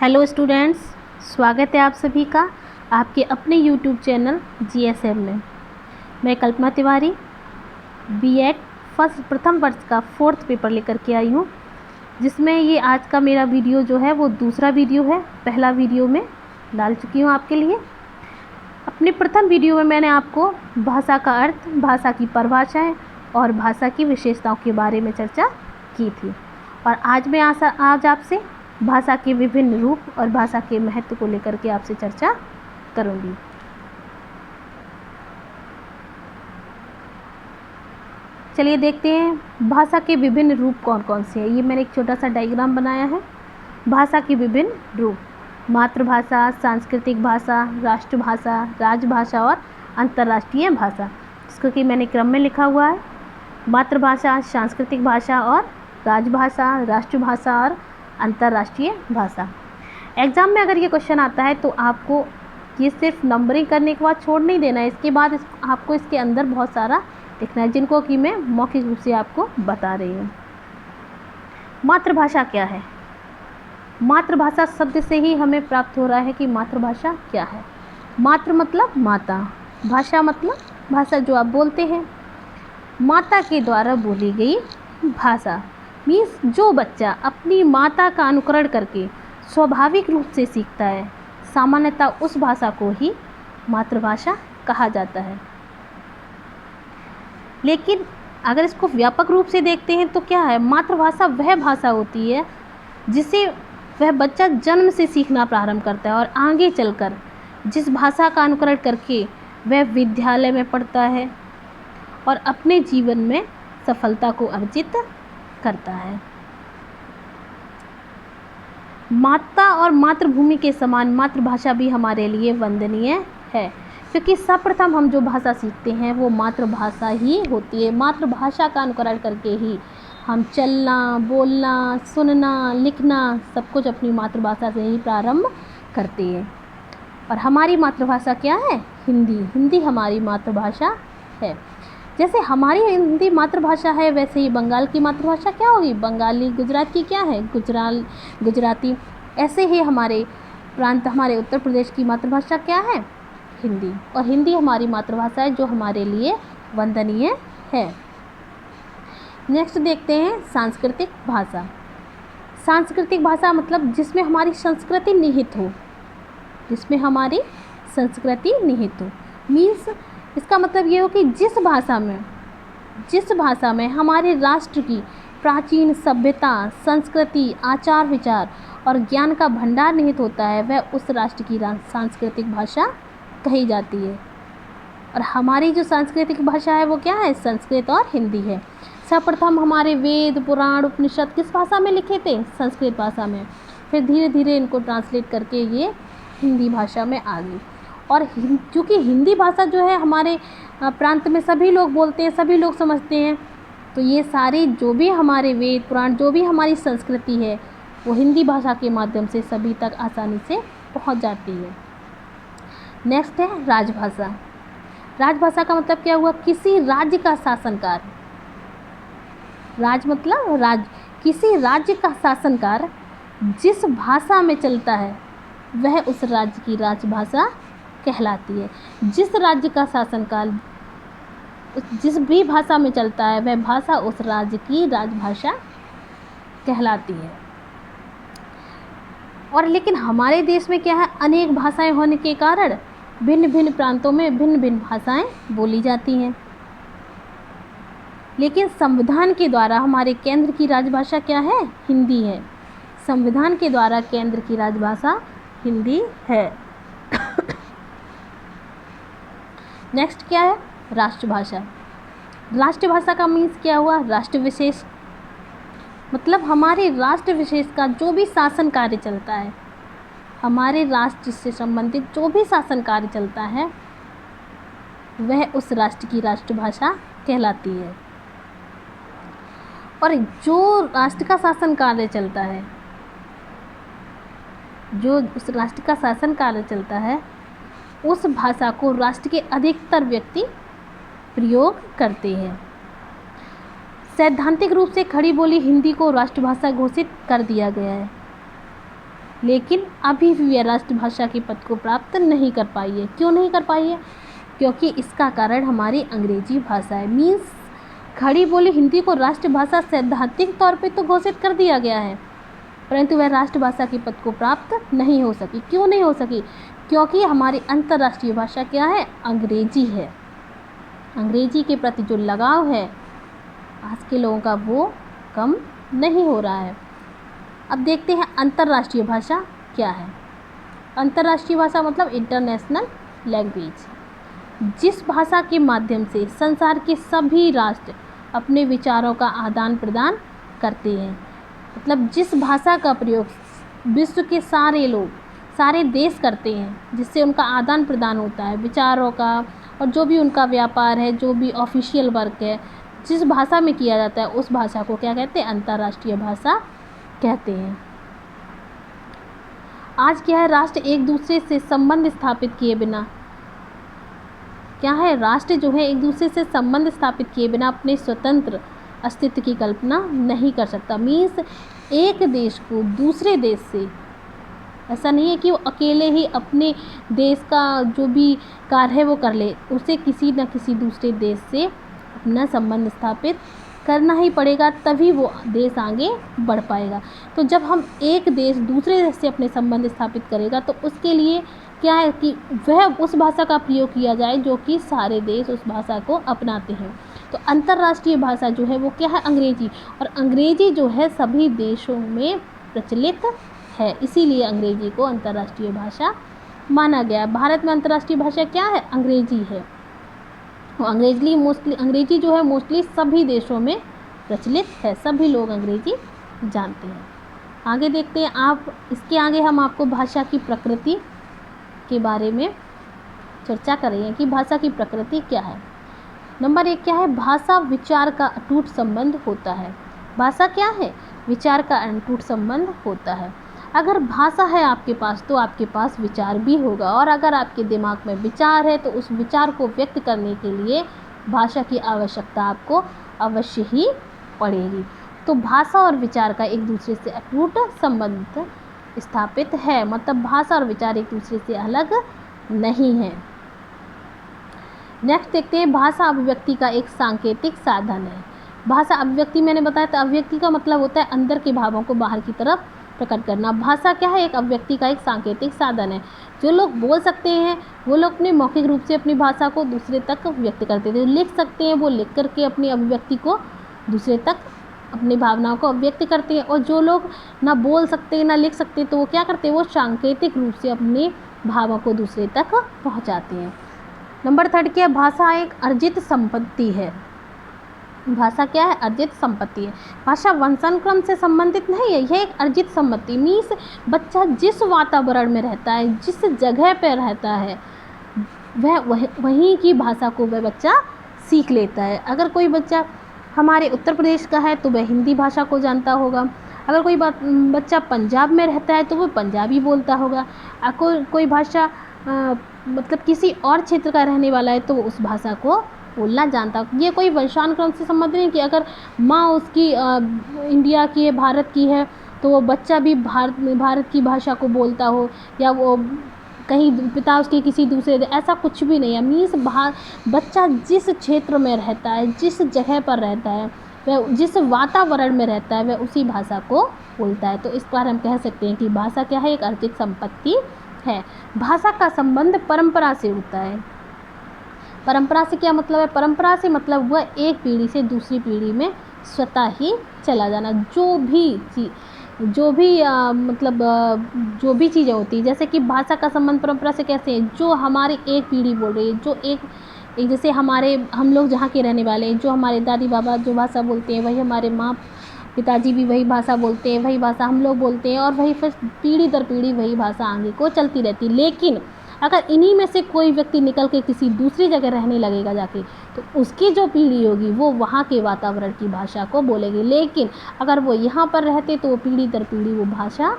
Hello students, स्वागत है आप सभी का आपके अपने यूट्यूब चैनल जीएसएम में। मैं कल्पना तिवारी बीएड प्रथम वर्ष का 4th पेपर लेकर के आई हूँ, जिसमें ये आज का मेरा वीडियो जो है वो दूसरा वीडियो है। पहला वीडियो मैं डाल चुकी हूँ आपके लिए। अपने प्रथम वीडियो में मैंने आपको भाषा का अर्थ, भाषा की परिभाषाएँ और भाषा की विशेषताओं के बारे में चर्चा की थी, और आज मैं आज आपसे भाषा के विभिन्न रूप और भाषा के महत्व को लेकर के आपसे चर्चा करूंगी। चलिए देखते हैं भाषा के विभिन्न रूप कौन कौन से हैं। ये मैंने एक छोटा सा डायग्राम बनाया है। भाषा के विभिन्न रूप: मातृभाषा, सांस्कृतिक भाषा, राष्ट्रभाषा, राजभाषा और अंतर्राष्ट्रीय भाषा। इसको कि मैंने क्रम में लिखा हुआ है: मातृभाषा, सांस्कृतिक भाषा और राजभाषा, राष्ट्रभाषा और अंतर्राष्ट्रीय भाषा। एग्ज़ाम में अगर ये क्वेश्चन आता है तो आपको ये सिर्फ नंबरिंग करने के बाद छोड़ नहीं देना है। इसके बाद आपको इसके अंदर बहुत सारा लिखना है, जिनको कि मैं मौखिक रूप से आपको बता रही हूँ। मातृभाषा क्या है? मातृभाषा शब्द से ही हमें प्राप्त हो रहा है कि मातृभाषा क्या है। मातृ मतलब माता, भाषा मतलब भाषा जो आप बोलते हैं। माता के द्वारा बोली गई भाषा मीन्स जो बच्चा अपनी माता का अनुकरण करके स्वाभाविक रूप से सीखता है, सामान्यतः उस भाषा को ही मातृभाषा कहा जाता है। लेकिन अगर इसको व्यापक रूप से देखते हैं तो क्या है? मातृभाषा वह भाषा होती है जिसे वह बच्चा जन्म से सीखना प्रारंभ करता है और आगे चलकर जिस भाषा का अनुकरण करके वह विद्यालय में पढ़ता है और अपने जीवन में सफलता को अर्जित करता है। माता और मातृभूमि के समान मातृभाषा भी हमारे लिए वंदनीय है, क्योंकि सर्वप्रथम हम जो भाषा सीखते हैं वो मातृभाषा ही होती है। मातृभाषा का अनुकरण करके ही हम चलना, बोलना, सुनना, लिखना सब कुछ अपनी मातृभाषा से ही प्रारंभ करते हैं। और हमारी मातृभाषा क्या है? हिंदी। हिंदी हमारी मातृभाषा है। जैसे हमारी हिंदी मातृभाषा है, वैसे ही बंगाल की मातृभाषा क्या होगी? बंगाली। गुजरात की क्या है? गुजराती। ऐसे ही हमारे प्रांत, हमारे उत्तर प्रदेश की मातृभाषा क्या है? हिंदी। और हिंदी हमारी मातृभाषा है जो हमारे लिए वंदनीय है। नेक्स्ट देखते हैं सांस्कृतिक भाषा। सांस्कृतिक भाषा मतलब जिसमें हमारी संस्कृति निहित हो, जिसमें हमारी संस्कृति निहित हो। मीन्स इसका मतलब ये हो कि जिस भाषा में हमारे राष्ट्र की प्राचीन सभ्यता, संस्कृति, आचार विचार और ज्ञान का भंडार निहित होता है, वह उस राष्ट्र की सांस्कृतिक भाषा कही जाती है। और हमारी जो सांस्कृतिक भाषा है वो क्या है? संस्कृत और हिंदी है। सर्वप्रथम हमारे वेद, पुराण, उपनिषद किस भाषा में लिखे थे? संस्कृत भाषा में। फिर धीरे धीरे इनको ट्रांसलेट करके ये हिंदी भाषा में आ गई। और चूँकि हिंदी भाषा जो है हमारे प्रांत में सभी लोग बोलते हैं, सभी लोग समझते हैं, तो ये सारी जो भी हमारे वेद, पुराण, जो भी हमारी संस्कृति है वो हिंदी भाषा के माध्यम से सभी तक आसानी से पहुंच जाती है। नेक्स्ट है राजभाषा। राजभाषा का मतलब क्या हुआ? किसी राज्य का शासनकार। राज मतलब किसी राज्य का शासनकार जिस भाषा में चलता है वह उस राज्य की राजभाषा कहलाती है। जिस राज्य का शासनकाल जिस भी भाषा में चलता है वह भाषा उस राज्य की राजभाषा कहलाती है। और लेकिन हमारे देश में क्या है? अनेक भाषाएं होने के कारण भिन्न भिन्न प्रांतों में भिन्न भिन्न भाषाएं बोली जाती हैं। लेकिन संविधान के द्वारा हमारे केंद्र की राजभाषा क्या है? हिंदी है। संविधान के द्वारा केंद्र की राजभाषा हिंदी है। नेक्स्ट क्या है? राष्ट्रभाषा। राष्ट्रभाषा का मीन्स क्या हुआ? राष्ट्र विशेष। मतलब हमारे राष्ट्र विशेष का जो भी शासन कार्य चलता है, हमारे राष्ट्र से संबंधित जो भी शासन कार्य चलता है वह उस राष्ट्र की राष्ट्रभाषा कहलाती है। और जो राष्ट्र का शासन कार्य चलता है, जो उस राष्ट्र का शासन कार्य चलता है उस भाषा को राष्ट्र के अधिकतर व्यक्ति प्रयोग करते हैं। सैद्धांतिक रूप से खड़ी बोली हिंदी को राष्ट्रभाषा घोषित कर दिया गया है। लेकिन अभी भी वह राष्ट्रभाषा के पद को प्राप्त नहीं कर पाई है। क्यों नहीं कर पाई है? क्योंकि इसका कारण हमारी अंग्रेजी भाषा है। मीन्स खड़ी बोली हिंदी को राष्ट्रभाषा सैद्धांतिक तौर पे तो घोषित कर दिया गया है, परंतु वह राष्ट्रभाषा के पद को प्राप्त नहीं हो सकी। क्यों नहीं हो सकी? क्योंकि हमारी अंतर्राष्ट्रीय भाषा क्या है? अंग्रेजी है। अंग्रेजी के प्रति जो लगाव है आज के लोगों का वो कम नहीं हो रहा है। अब देखते हैं अंतर्राष्ट्रीय भाषा क्या है। अंतर्राष्ट्रीय भाषा मतलब इंटरनेशनल लैंग्वेज, जिस भाषा के माध्यम से संसार के सभी राष्ट्र अपने विचारों का आदान प्रदान करते हैं। मतलब जिस भाषा का प्रयोग विश्व के सारे लोग, सारे देश करते हैं, जिससे उनका आदान प्रदान होता है विचारों का, और जो भी उनका व्यापार है, जो भी ऑफिशियल वर्क है, जिस भाषा में किया जाता है उस भाषा को क्या कहते हैं? अंतर्राष्ट्रीय भाषा कहते हैं। आज क्या है? राष्ट्र एक दूसरे से संबंध स्थापित किए बिना क्या है? राष्ट्र जो है एक दूसरे से संबंध स्थापित किए बिना अपने स्वतंत्र अस्तित्व की कल्पना नहीं कर सकता। मीन्स एक देश को दूसरे देश से, ऐसा नहीं है कि वो अकेले ही अपने देश का जो भी कार्य है वो कर ले, उसे किसी न किसी दूसरे देश से अपना संबंध स्थापित करना ही पड़ेगा, तभी वो देश आगे बढ़ पाएगा। तो जब हम एक देश दूसरे देश से अपने संबंध स्थापित करेगा तो उसके लिए क्या है कि वह उस भाषा का प्रयोग किया जाए जो कि सारे देश उस भाषा को अपनाते हैं। तो अंतर्राष्ट्रीय भाषा जो है वो क्या है? अंग्रेजी। और अंग्रेजी जो है सभी देशों में प्रचलित है, इसीलिए अंग्रेजी को अंतर्राष्ट्रीय भाषा माना गया। भारत में अंतर्राष्ट्रीय भाषा क्या है? अंग्रेजी है। अंग्रेजी जो है मोस्टली सभी देशों में प्रचलित है, सभी लोग अंग्रेजी जानते हैं। आगे देखते हैं आप, इसके आगे हम आपको भाषा की प्रकृति के बारे में चर्चा करेंगे कि भाषा की प्रकृति क्या है। नंबर 1 क्या है? भाषा विचार का अटूट संबंध होता है। भाषा क्या है? विचार का अटूट संबंध होता है। अगर भाषा है आपके पास तो आपके पास विचार भी होगा, और अगर आपके दिमाग में विचार है तो उस विचार को व्यक्त करने के लिए भाषा की आवश्यकता आपको अवश्य ही पड़ेगी। तो भाषा और विचार का एक दूसरे से अटूट संबंध स्थापित है, मतलब भाषा और विचार एक दूसरे से अलग नहीं है। नेक्स्ट देखते हैं, भाषा अभिव्यक्ति का एक सांकेतिक साधन है। भाषा अभिव्यक्ति मैंने बताया था, अभिव्यक्ति का मतलब होता है अंदर के भावों को बाहर की तरफ प्रकट करना। भाषा क्या है? एक अभिव्यक्ति का एक सांकेतिक साधन है। जो लोग बोल सकते हैं वो लोग अपने मौखिक रूप से अपनी भाषा को दूसरे तक व्यक्त करते थे। लिख सकते हैं वो लिख करके अपनी अभिव्यक्ति को दूसरे तक, अपनी भावनाओं को अभिव्यक्त करते हैं। और जो लोग ना बोल सकते ना लिख सकते तो वो क्या करते हैं? वो सांकेतिक रूप से अपने भावों को दूसरे तक पहुंचाते हैं। नंबर 3 क्या है? भाषा एक अर्जित संपत्ति है। भाषा क्या है? अर्जित संपत्ति है। भाषा वंशानुक्रम से संबंधित नहीं है, यह एक अर्जित संपत्ति। मीन्स बच्चा जिस वातावरण में रहता है, जिस जगह पर रहता है, वह वहीं की भाषा को वह बच्चा सीख लेता है। अगर कोई बच्चा हमारे उत्तर प्रदेश का है तो वह हिंदी भाषा को जानता होगा। अगर कोई बच्चा पंजाब में रहता है तो वह पंजाबी बोलता होगा। कोई भाषा मतलब किसी और क्षेत्र का रहने वाला है तो वो उस भाषा को बोलना जानता। ये कोई वंशानुक्रम से संबंधित नहीं कि अगर माँ उसकी इंडिया की है, भारत की है, तो वो बच्चा भी भारत की भाषा को बोलता हो, या वो कहीं पिता उसके किसी दूसरे, ऐसा कुछ भी नहीं है। मीन्स बच्चा जिस क्षेत्र में रहता है, जिस जगह पर रहता है, वह जिस वातावरण में रहता है, वह उसी भाषा को बोलता है। तो इस पर हम कह सकते हैं कि भाषा क्या है? एक अर्जित संपत्ति है। भाषा का संबंध परंपरा से होता है। परंपरा से क्या मतलब है? परंपरा से मतलब वह एक पीढ़ी से दूसरी पीढ़ी में स्वतः ही चला जाना। जो भी चीज़ें होती हैं, जैसे कि भाषा का संबंध परंपरा से कैसे है? जो हमारी एक पीढ़ी बोल रही है, जो एक जैसे हम लोग जहाँ के रहने वाले हैं, जो हमारे दादी बाबा जो भाषा बोलते हैं वही हमारे माँ पिताजी भी वही भाषा बोलते हैं, वही भाषा हम लोग बोलते हैं, और वही फिर पीढ़ी दर पीढ़ी वही भाषा आगे को चलती रहती है। लेकिन अगर इन्हीं में से कोई व्यक्ति निकल के किसी दूसरी जगह रहने लगेगा जाके, तो उसकी जो पीढ़ी होगी वो वहाँ के वातावरण की भाषा को बोलेगी। लेकिन अगर वो यहाँ पर रहते तो वो पीढ़ी दर पीढ़ी वो भाषा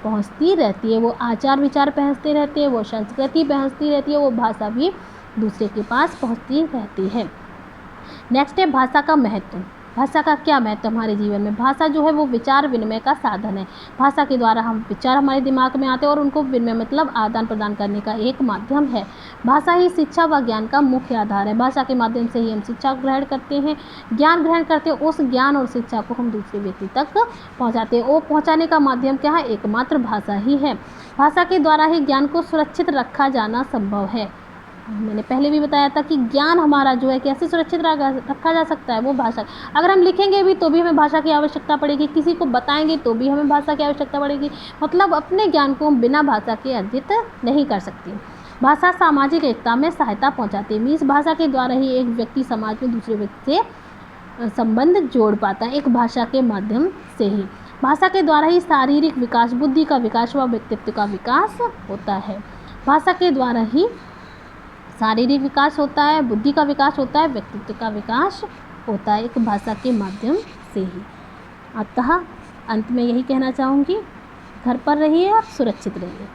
पहुँचती रहती है, वो आचार विचार पहुँचते रहते हैं, वो संस्कृति पहुँचती रहती है, वो भाषा भी दूसरे के पास पहुँचती रहती है। नेक्स्ट है भाषा का महत्व। भाषा का क्या महत्व हमारे जीवन में? भाषा जो है वो विचार विनिमय का साधन है। भाषा के द्वारा हम विचार हमारे दिमाग में आते हैं और उनको विनिमय मतलब आदान प्रदान करने का एक माध्यम है। भाषा ही शिक्षा व ज्ञान का मुख्य आधार है। भाषा के माध्यम से ही हम शिक्षा ग्रहण करते हैं, ज्ञान ग्रहण करते हैं। उस ज्ञान और शिक्षा को हम दूसरे व्यक्ति तक पहुँचाते हैं। वो पहुँचाने का माध्यम क्या है? एकमात्र भाषा ही है। भाषा के द्वारा ही ज्ञान को सुरक्षित रखा जाना संभव है। मैंने पहले भी बताया था कि ज्ञान हमारा जो है कैसे सुरक्षित रखा जा सकता है, वो भाषा। अगर हम लिखेंगे भी तो भी हमें भाषा की आवश्यकता पड़ेगी, किसी को बताएंगे तो भी हमें भाषा की आवश्यकता पड़ेगी। मतलब अपने ज्ञान को हम बिना भाषा के अर्जित नहीं कर सकते। भाषा सामाजिक एकता में सहायता पहुँचाती है। मीन्स भाषा के द्वारा ही एक व्यक्ति समाज में दूसरे व्यक्ति से संबंध जोड़ पाता है, एक भाषा के माध्यम से ही। भाषा के द्वारा ही शारीरिक विकास, बुद्धि का विकास व व्यक्तित्व का विकास होता है। भाषा के द्वारा ही शारीरिक विकास होता है, बुद्धि का विकास होता है, व्यक्तित्व का विकास होता है, एक भाषा के माध्यम से ही। अतः अंत में यही कहना चाहूँगी, घर पर रहिए और सुरक्षित रहिए।